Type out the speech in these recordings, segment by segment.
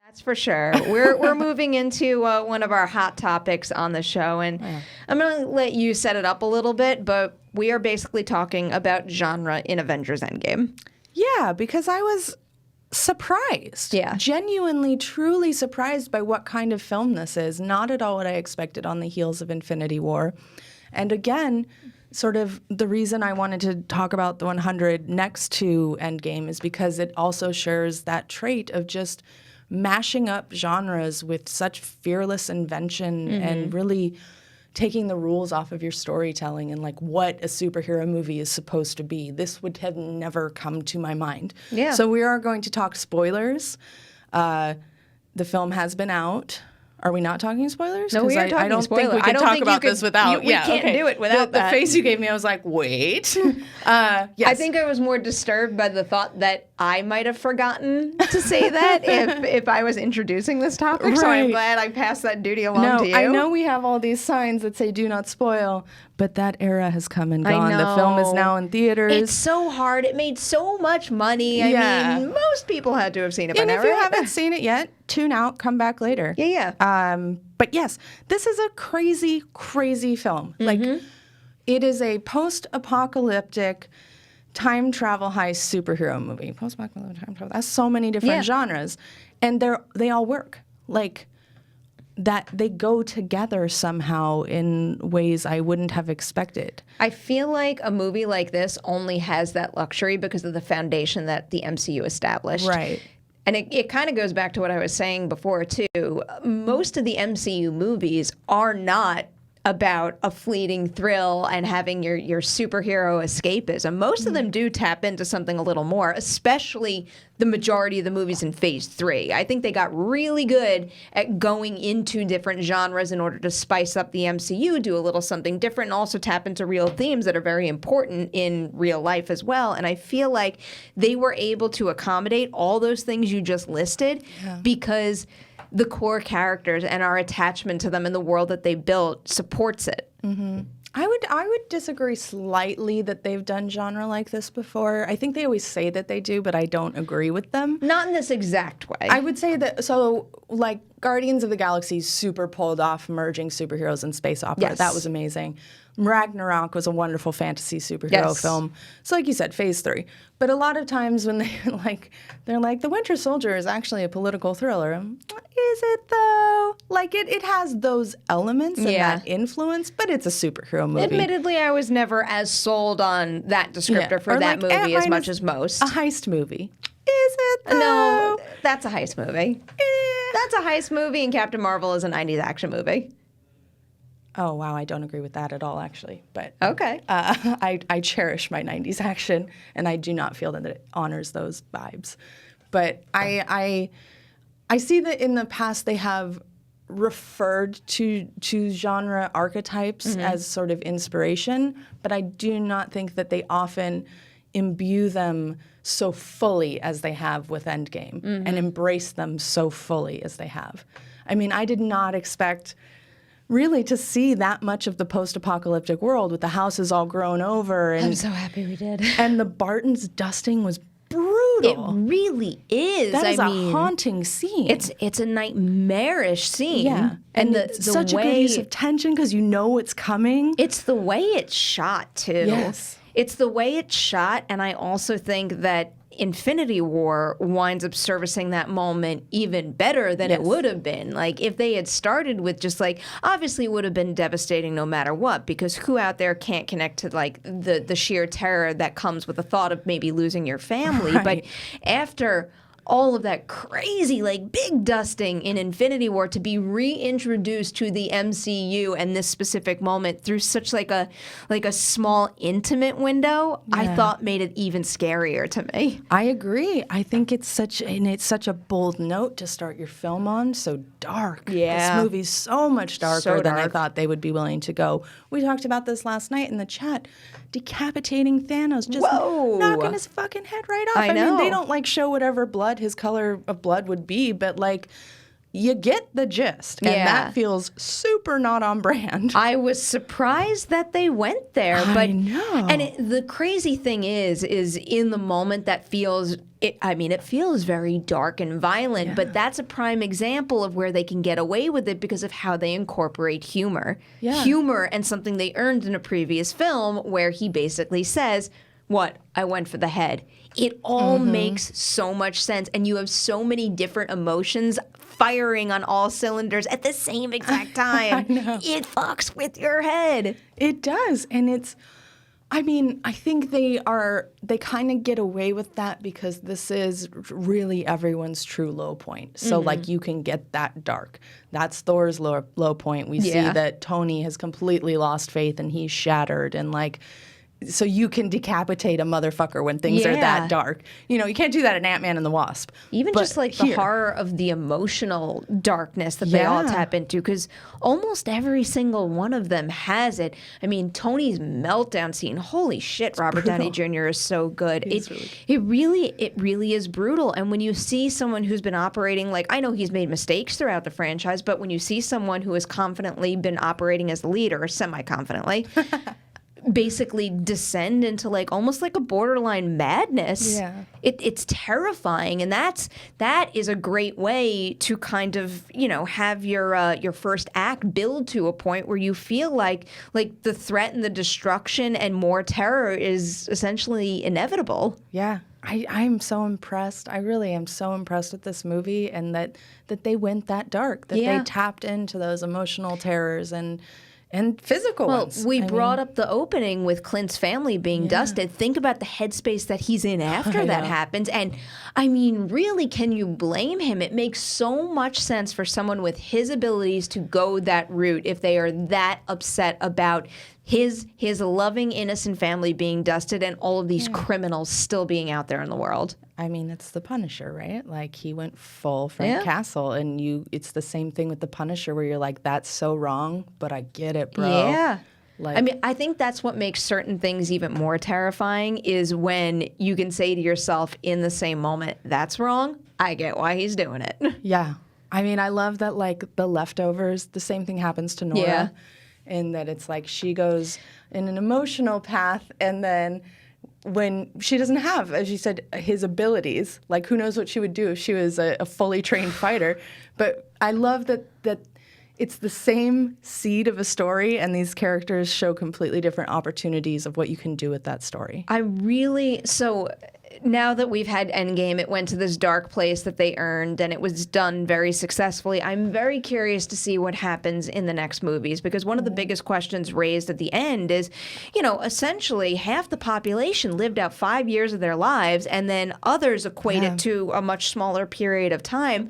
That's for sure. We're moving into one of our hot topics on the show, and I'm going to let you set it up a little bit, but we are basically talking about genre in Avengers Endgame. Yeah, because I was surprised. Yeah. Genuinely, truly surprised by what kind of film this is. Not at all what I expected on the heels of Infinity War. And again, sort of the reason I wanted to talk about the 100 next to Endgame is because it also shares that trait of just mashing up genres with such fearless invention and really taking the rules off of your storytelling and like what a superhero movie is supposed to be. This would have never come to my mind. Yeah. So we are going to talk spoilers. The film has been out. Are we not talking spoilers? No, we are talking I don't spoilers. think we can talk about this without. We can't do it without the that. face you gave me, I was like, wait. Yes. I think I was more disturbed by the thought that I might have forgotten to say that if I was introducing this topic. So I'm Right. glad I passed that duty along to you. I know we have all these signs that say do not spoil, but that era has come and gone. The film is now in theaters. It's so hard. It made so much money. Yeah. I mean, most people had to have seen it by And now, if you right? haven't seen it yet, tune out, come back later. Yeah. But yes, this is a crazy, crazy film. Like, it is a post-apocalyptic time travel heist superhero movie. Post-apocalyptic time travel. That's so many different genres, and they all work. Like that, they go together somehow in ways I wouldn't have expected. I feel like a movie like this only has that luxury because of the foundation that the MCU established. Right. And it kind of goes back to what I was saying before, too. Most of the MCU movies are not about a fleeting thrill and having your superhero escapism. Most of them do tap into something a little more, especially the majority of the movies in Phase 3. I think they got really good at going into different genres in order to spice up the MCU, do a little something different, and also tap into real themes that are very important in real life as well. And I feel like they were able to accommodate all those things you just listed because the core characters and our attachment to them and the world that they built supports it. I would disagree slightly that they've done genre like this before. I think they always say that they do, but I don't agree with them. Not in this exact way. I would say that, so like Guardians of the Galaxy super pulled off merging superheroes and space opera. Yes. That was amazing. Ragnarok was a wonderful fantasy superhero film. So like you said, Phase 3. But a lot of times when they're like, The Winter Soldier is actually a political thriller. Is it though? Like it has those elements and that influence, but it's a superhero movie. Admittedly, I was never as sold on that descriptor for Or that like movie as Ant-Man much is as most. A heist movie. Is it though? No, that's a heist movie. That's a heist movie, and Captain Marvel is a 90s action movie. Oh, wow, I don't agree with that at all, actually. But Okay. I cherish my 90s action, and I do not feel that it honors those vibes. But I see that in the past they have referred to genre archetypes as sort of inspiration, but I do not think that they often imbue them so fully as they have with Endgame and embrace them so fully as they have. I mean, I did not expect really to see that much of the post-apocalyptic world with the houses all grown over. And, I'm so happy we did. And the Bartons dusting was brutal. It really is. That is I a mean, haunting scene. It's a nightmarish scene. Yeah. And the it's such way, a good use of tension because you know it's coming. It's the way it's shot, too. Yes. It's the way it's shot, and I also think that Infinity War winds up servicing that moment even better than it would have been. Like, if they had started with just, like, obviously it would have been devastating no matter what, because who out there can't connect to, like, the sheer terror that comes with the thought of maybe losing your family. Right. But after all of that crazy, like, big dusting in Infinity War, to be reintroduced to the MCU and this specific moment through such like a small intimate window, I thought made it even scarier to me. I agree. I think it's such a bold note to start your film on. So dark. Yeah. This movie's so much darker So than I dark. thought they would be willing to go. We talked about this last night in the chat. Decapitating Thanos, just knocking his fucking head right off. I know. mean, they don't like show whatever his color of blood would be, but like, you get the gist. And that feels super not on brand. I was surprised that they went there. But, I know. And the crazy thing is in the moment that feels, it feels very dark and violent, but that's a prime example of where they can get away with it because of how they incorporate humor. Yeah. Humor and something they earned in a previous film where he basically says, "What? I went for the head." It all makes so much sense, and you have so many different emotions firing on all cylinders at the same exact time. I know. It fucks with your head. It does, and I think they kind of get away with that because this is really everyone's true low point. So, like, you can get that dark. That's Thor's low point. We see that Tony has completely lost faith and he's shattered, and, like, so you can decapitate a motherfucker when things are that dark. You can't do that in Ant-Man and the Wasp. Even just like the horror of the emotional darkness that they all tap into, because almost every single one of them has it. I mean, Tony's meltdown scene, holy shit, Robert Downey Jr. is so good. It really is brutal. And when you see someone who's been operating, like, I know he's made mistakes throughout the franchise, but when you see someone who has confidently been operating as the leader, or semi-confidently, basically descend into like almost like a borderline madness. Yeah. It's terrifying, and that is a great way to kind of, have your first act build to a point where you feel like the threat and the destruction and more terror is essentially inevitable. Yeah. I'm so impressed. I really am so impressed with this movie, and that they went that dark, that they tapped into those emotional terrors and physical ones. Well, we brought up the opening with Clint's family being dusted. Think about the headspace that he's in after that happens. And, I mean, really, can you blame him? It makes so much sense for someone with his abilities to go that route if they are that upset about his loving, innocent family being dusted and all of these criminals still being out there in the world. I mean, it's the Punisher, right? Like, he went full Frank Castle, and it's the same thing with the Punisher where you're like, that's so wrong, but I get it, bro. Yeah. Like, I mean, I think that's what makes certain things even more terrifying is when you can say to yourself in the same moment, that's wrong, I get why he's doing it. Yeah. I mean, I love that, like, the Leftovers, the same thing happens to Nora. Yeah. In that it's like she goes in an emotional path, and then when she doesn't have, as you said, his abilities, like, who knows what she would do if she was a fully trained fighter. But I love that it's the same seed of a story, and these characters show completely different opportunities of what you can do with that story. So now that we've had Endgame, it went to this dark place that they earned, and it was done very successfully. I'm very curious to see what happens in the next movies, because one of the biggest questions raised at the end is, essentially half the population lived out 5 years of their lives, and then others equate it to a much smaller period of time.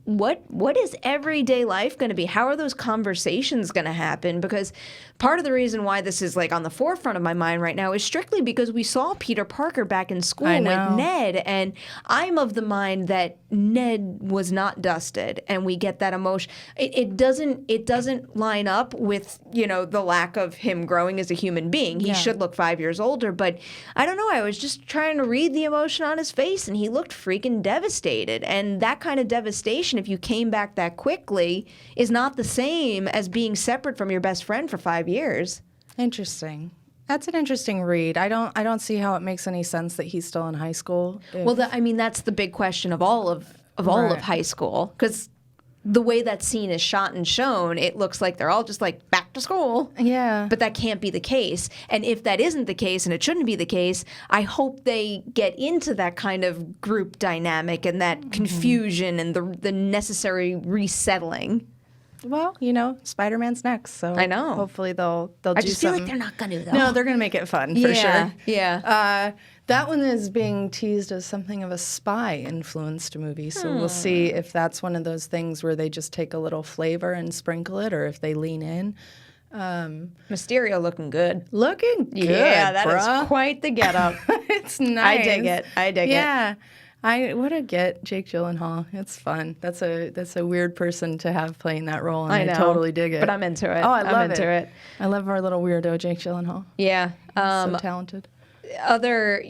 What is everyday life going to be? How are those conversations going to happen? Because part of the reason why this is like on the forefront of my mind right now is strictly because we saw Peter Parker back in school with Ned, and I'm of the mind that Ned was not dusted, and we get that emotion. It doesn't line up with the lack of him growing as a human being. He should look 5 years older, but I don't know. I was just trying to read the emotion on his face, and he looked freaking devastated. And that kind of devastation, if you came back that quickly, is not the same as being separate from your best friend for 5 years. Interesting. That's an interesting read. I don't see how it makes any sense that he's still in high school. Well, that's the big question of all of high school, because the way that scene is shot and shown, it looks like they're all just like back to school. Yeah. But that can't be the case. And if that isn't the case, and it shouldn't be the case, I hope they get into that kind of group dynamic and that confusion and the necessary resettling. Well, Spider-Man's next, so I know. Hopefully they'll do something. I just feel like they're not going to, though. No, they're going to make it fun, for sure. Yeah. That one is being teased as something of a spy-influenced movie, so we'll see if that's one of those things where they just take a little flavor and sprinkle it, or if they lean in. Mysterio looking good. Looking good, yeah, that bruh. is quite the getup. It's nice. I dig it. Yeah. I would get Jake Gyllenhaal. It's fun. That's a weird person to have playing that role, and I know, totally dig it. But I'm into it. Oh, I'm into it. I love our little weirdo Jake Gyllenhaal. Yeah. So talented. other,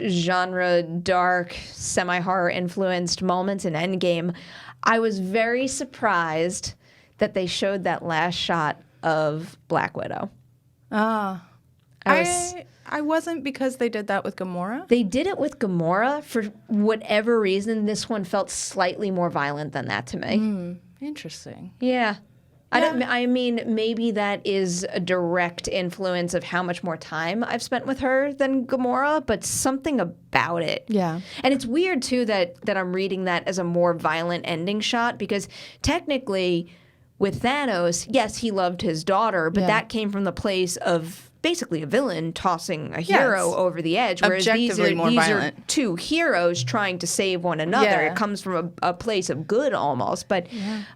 genre dark, semi-horror influenced moments in Endgame, I was very surprised that they showed that last shot of Black Widow. I wasn't, because they did that with Gamora. They did it with Gamora. For whatever reason, this one felt slightly more violent than that to me. Interesting. Yeah. Yeah. I mean, maybe that is a direct influence of how much more time I've spent with her than Gamora, but something about it. Yeah. And it's weird, too, that I'm reading that as a more violent ending shot, because technically with Thanos, yes, he loved his daughter, but that came from the place of basically a villain tossing a hero over the edge, whereas these are two heroes trying to save one another. Yeah. It comes from a place of good almost, but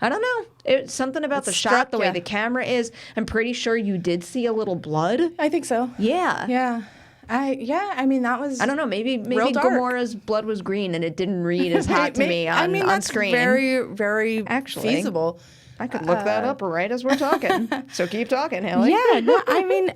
I don't know. It's something about the shot, the way the camera is. I'm pretty sure you did see a little blood. I think so. Yeah. Yeah. I mean, that was, I don't know. Maybe dark. Gamora's blood was green and it didn't read as hot to me on that's screen. Very, very feasible. I could look that up right as we're talking. So keep talking, Haleigh. Yeah, no, I mean,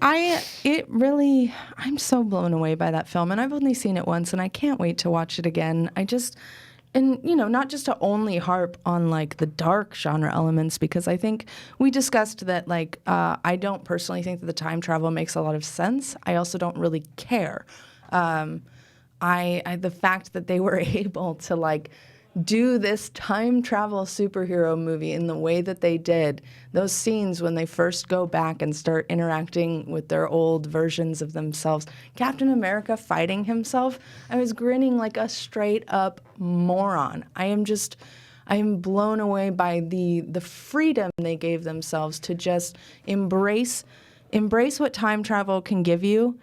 I'm so blown away by that film, and I've only seen it once, and I can't wait to watch it again. Not just to only harp on like the dark genre elements, because I think we discussed that I don't personally think that the time travel makes a lot of sense. I also don't really care. The fact that they were able to do this time travel superhero movie in the way that they did, those scenes when they first go back and start interacting with their old versions of themselves, Captain America fighting himself, I was grinning like a straight up moron. I am blown away by the freedom they gave themselves to just embrace what time travel can give you,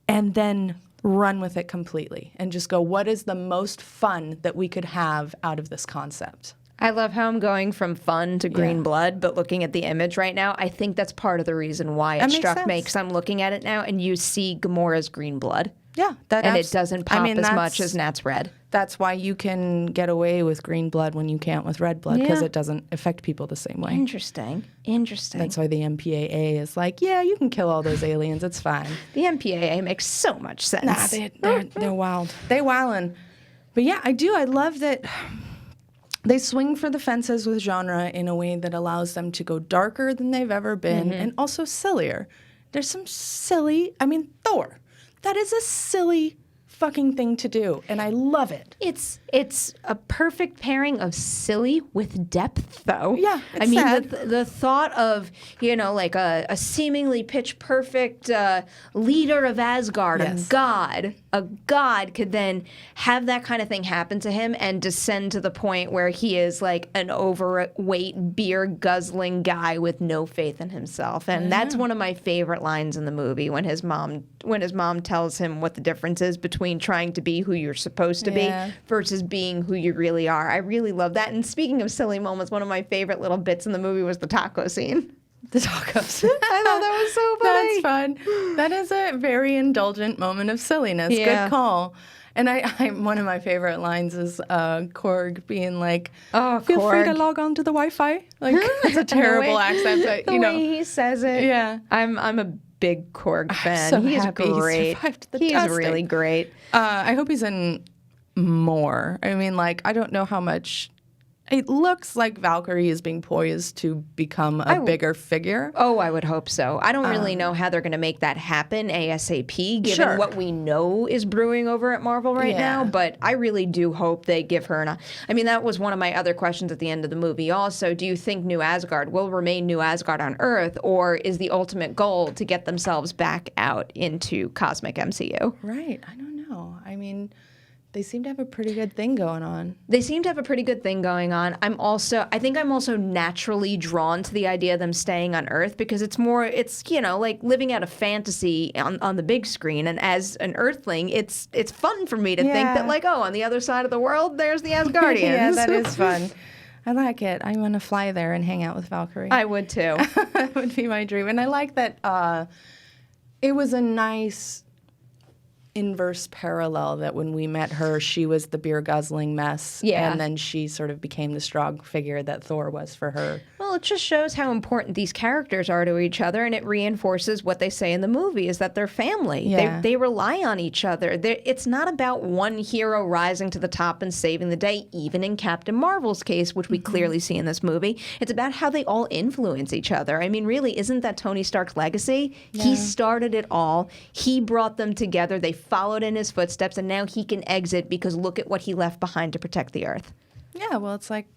and then run with it completely and just go, what is the most fun that we could have out of this concept? I love how I'm going from fun to green blood, but looking at the image right now, I think that's part of the reason why it struck me, because I'm looking at it now and you see Gamora's green blood. Yeah. It doesn't pop as much as Nat's red. That's why you can get away with green blood when you can't with red blood, because it doesn't affect people the same way. Interesting. That's why the MPAA is like, yeah, you can kill all those aliens. It's fine. The MPAA makes so much sense. Nah, they're wild. They wildin'. But yeah, I love that they swing for the fences with genre in a way that allows them to go darker than they've ever been, and also sillier. There's some Thor. That is a silly fucking thing to do, and I love it. It's a perfect pairing of silly with depth, though. Yeah, it's sad. The thought of a seemingly pitch perfect leader of Asgard, a god could then have that kind of thing happen to him and descend to the point where he is like an overweight beer guzzling guy with no faith in himself, and that's one of my favorite lines in the movie when his mom tells him what the difference is between trying to be who you're supposed to be versus being who you really are. I really love that. And speaking of silly moments, one of my favorite little bits in the movie was the taco scene. The tacos. I thought that was so funny. That's fun. That is a very indulgent moment of silliness. Yeah. Good call. And I one of my favorite lines is Korg being like, feel free to log on to the Wi-Fi. Like, it's a terrible accent, but the way he says it. Yeah. I'm a big Korg fan. So he's happy great. He survived the He's testing. really great. I hope he's in more. I mean, I don't know how much. It looks like Valkyrie is being poised to become a bigger figure. Oh, I would hope so. I don't really know how they're going to make that happen ASAP, given what we know is brewing over at Marvel right now. But I really do hope they give her that was one of my other questions at the end of the movie also. Do you think New Asgard will remain New Asgard on Earth, or is the ultimate goal to get themselves back out into cosmic MCU? Right. I don't know. I mean, they seem to have a pretty good thing going on. I think I'm also naturally drawn to the idea of them staying on Earth, because it's like living out a fantasy on the big screen. And as an Earthling, it's fun for me to think that on the other side of the world, there's the Asgardians. Yeah, that is fun. I like it. I want to fly there and hang out with Valkyrie. I would too. That would be my dream. And I like that it was a nice inverse parallel that when we met her, she was the beer guzzling mess, and then she sort of became the strong figure that Thor was for her. Well, Well, it just shows how important these characters are to each other, and it reinforces what they say in the movie, is that they're family. Yeah. They rely on each other. It's not about one hero rising to the top and saving the day, even in Captain Marvel's case, which we clearly see in this movie. It's about how they all influence each other. I mean, really, isn't that Tony Stark's legacy? Yeah. He started it all. He brought them together. They followed in his footsteps, and now he can exit because look at what he left behind to protect the Earth. Yeah, well, it's like,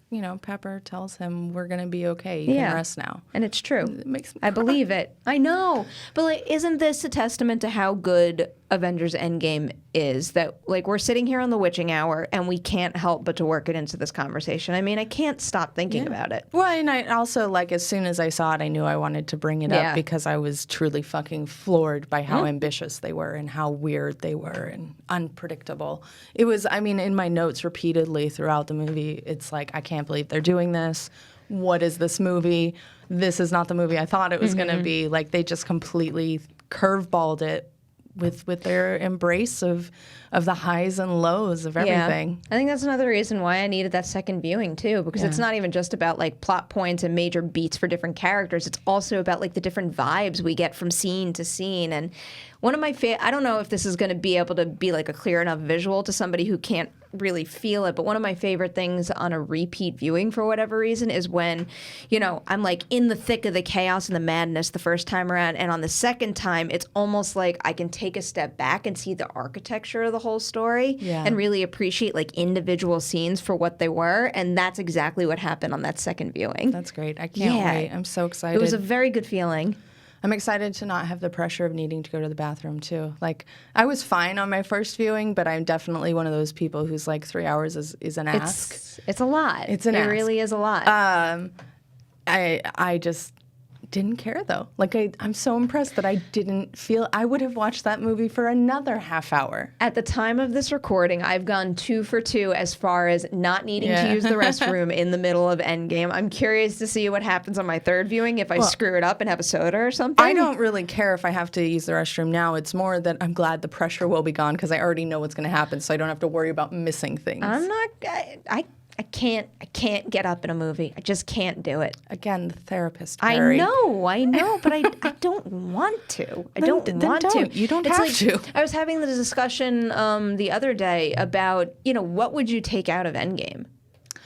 Pepper tells him, we're going to be okay. You can rest now. And it's true. It makes me I cry. believe it. I know. But isn't this a testament to how good Avengers Endgame is? That we're sitting here on the witching hour and we can't help but to work it into this conversation. I mean, I can't stop thinking about it. Well, and I also, as soon as I saw it, I knew I wanted to bring it up because I was truly fucking floored by how ambitious they were and how weird they were and unpredictable. It was, in my notes repeatedly throughout the movie, it's like, I can't believe they're doing this. What is this movie? This is not the movie I thought it was going to be. They just completely curveballed it with their embrace of the highs and lows of everything. I think that's another reason why I needed that second viewing too, because it's not even just about plot points and major beats for different characters. It's also about the different vibes we get from scene to scene. And one of my I don't know if this is going to be able to be a clear enough visual to somebody who can't really feel it, but one of my favorite things on a repeat viewing for whatever reason is when, I'm in the thick of the chaos and the madness the first time around, and on the second time, it's almost like I can take a step back and see the architecture of the whole story and really appreciate individual scenes for what they were, and that's exactly what happened on that second viewing. That's great. I can't wait. I'm so excited. It was a very good feeling. I'm excited to not have the pressure of needing to go to the bathroom, too. I was fine on my first viewing, but I'm definitely one of those people who's 3 hours is an ask. It's a lot. It's an It ask. really is a lot. I just didn't care, though. I'm so impressed that I didn't feel I would have watched that movie for another half hour. At the time of this recording, I've gone 2 for 2 as far as not needing to use the restroom in the middle of Endgame. I'm curious to see what happens on my third viewing if I screw it up and have a soda or something. I don't really care if I have to use the restroom now. It's more that I'm glad the pressure will be gone because I already know what's going to happen, so I don't have to worry about missing things. I'm not. I can't get up in a movie. I just can't do it. Again, the therapist, Perri. I know, but I don't want to. I don't want to. You don't have to. I was having the discussion the other day about, what would you take out of Endgame?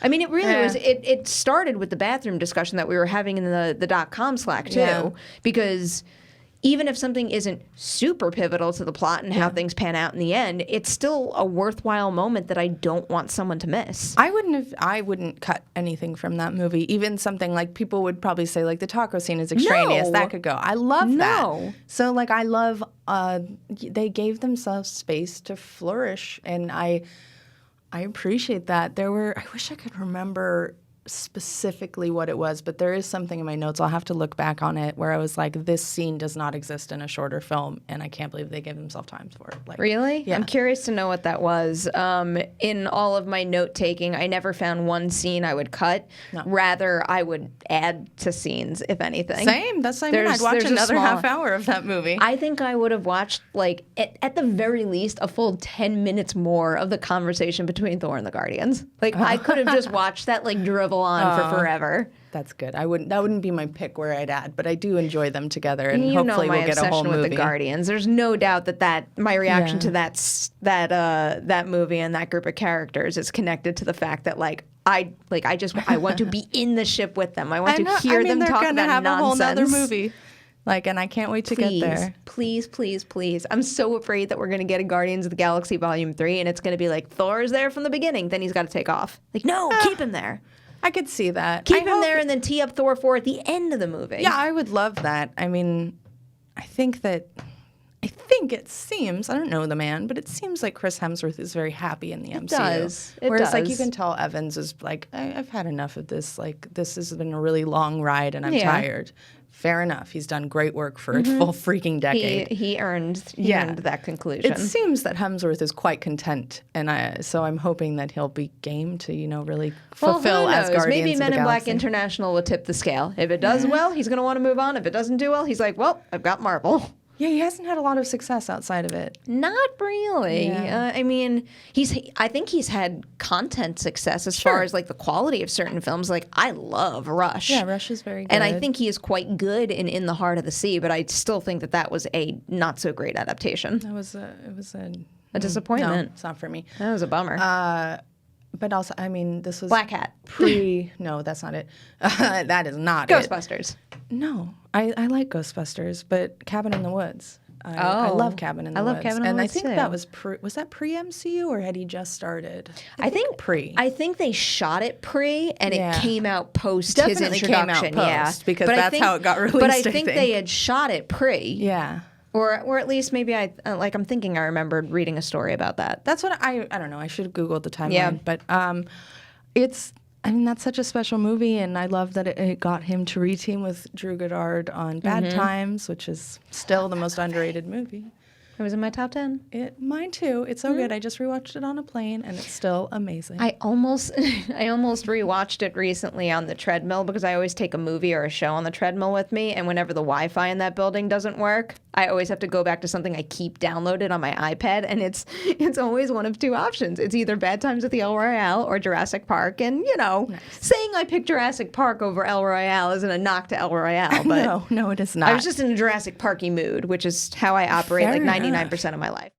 I mean, it really was. It started with the bathroom discussion that we were having in the .com Slack too, because even if something isn't super pivotal to the plot and how things pan out in the end, it's still a worthwhile moment that I don't want someone to miss. I wouldn't cut anything from that movie. Even something people would probably say the taco scene is extraneous. No. That could go. I love that. No. So I love they gave themselves space to flourish, and I appreciate that. I wish I could remember specifically what it was, but there is something in my notes. I'll have to look back on it where I was like, this scene does not exist in a shorter film, and I can't believe they gave themselves time for it. Really? Yeah. I'm curious to know what that was. In all of my note taking, I never found one scene I would cut. No. Rather, I would add to scenes, if anything. Same. That's what I mean. I'd watch another half hour of that movie. I think I would have watched, at the very least, a full 10 minutes more of the conversation between Thor and the Guardians. I could have just watched that, drivel on for forever. That's good. That wouldn't be my pick where I'd add, but I do enjoy them together, and you hopefully know my we'll get a whole obsession movie with the Guardians. There's no doubt that my reaction to that movie and that group of characters is connected to the fact that I want to be in the ship with them. I want to hear them talk about nonsense. They're gonna have a whole other movie. And I can't wait to get there. Please, please, please. I'm so afraid that we're going to get a Guardians of the Galaxy Volume 3, and it's going to be Thor's there from the beginning, then he's got to take off. No, keep him there. I could see that. Keep him there and then tee up Thor 4 at the end of the movie. Yeah, I would love that. I think it seems, I don't know the man, but it seems like Chris Hemsworth is very happy in the MCU. Whereas you can tell Evans is I've had enough of this. This has been a really long ride and I'm tired. Fair enough. He's done great work for a full freaking decade. He earned that conclusion. It seems that Hemsworth is quite content, and so I'm hoping that he'll be game to really fulfill Asgardians Maybe of Men the in Black Galaxy. International will tip the scale. If it does well, he's going to want to move on. If it doesn't do well, he's like, well, I've got Marvel. Yeah, he hasn't had a lot of success outside of it. Not really. Yeah. I mean, I think he's had content success as Sure. far as like the quality of certain films. Like I love Rush. Yeah, Rush is very good. And I think he is quite good in the Heart of the Sea, but I still think that was a not so great adaptation. it was a A disappointment. No, it's not for me. That was a bummer. But also, I mean, this was Black Hat. No, that's not it. That is not it. Ghostbusters. No, I like Ghostbusters, but Cabin in the Woods. I love Cabin in the Woods. I love Cabin in the and Woods, I think too. that was that pre MCU or had he just started? I think pre. I think they shot it pre, and Yeah. it came out post Definitely his came out introduction. post, because But I that's think- how it got But released, I I think think. they had shot it pre. Yeah. Or at least maybe I'm thinking I remembered reading a story about that. That's what I don't know. I should have Googled the timeline. Yeah. But that's such a special movie, and I love that it got him to reteam with Drew Goddard on Bad Times, which is still the most underrated movie. It was in my top 10. Mine too. It's so good. I just rewatched it on a plane, and it's still amazing. I almost rewatched it recently on the treadmill because I always take a movie or a show on the treadmill with me, and whenever the Wi-Fi in that building doesn't work, I always have to go back to something I keep downloaded on my iPad, and it's always one of two options. It's either Bad Times at the El Royale or Jurassic Park, and saying I picked Jurassic Park over El Royale isn't a knock to El Royale, but no, it is not. I was just in a Jurassic Parky mood, which is how I operate Fair like enough. 99% of my life.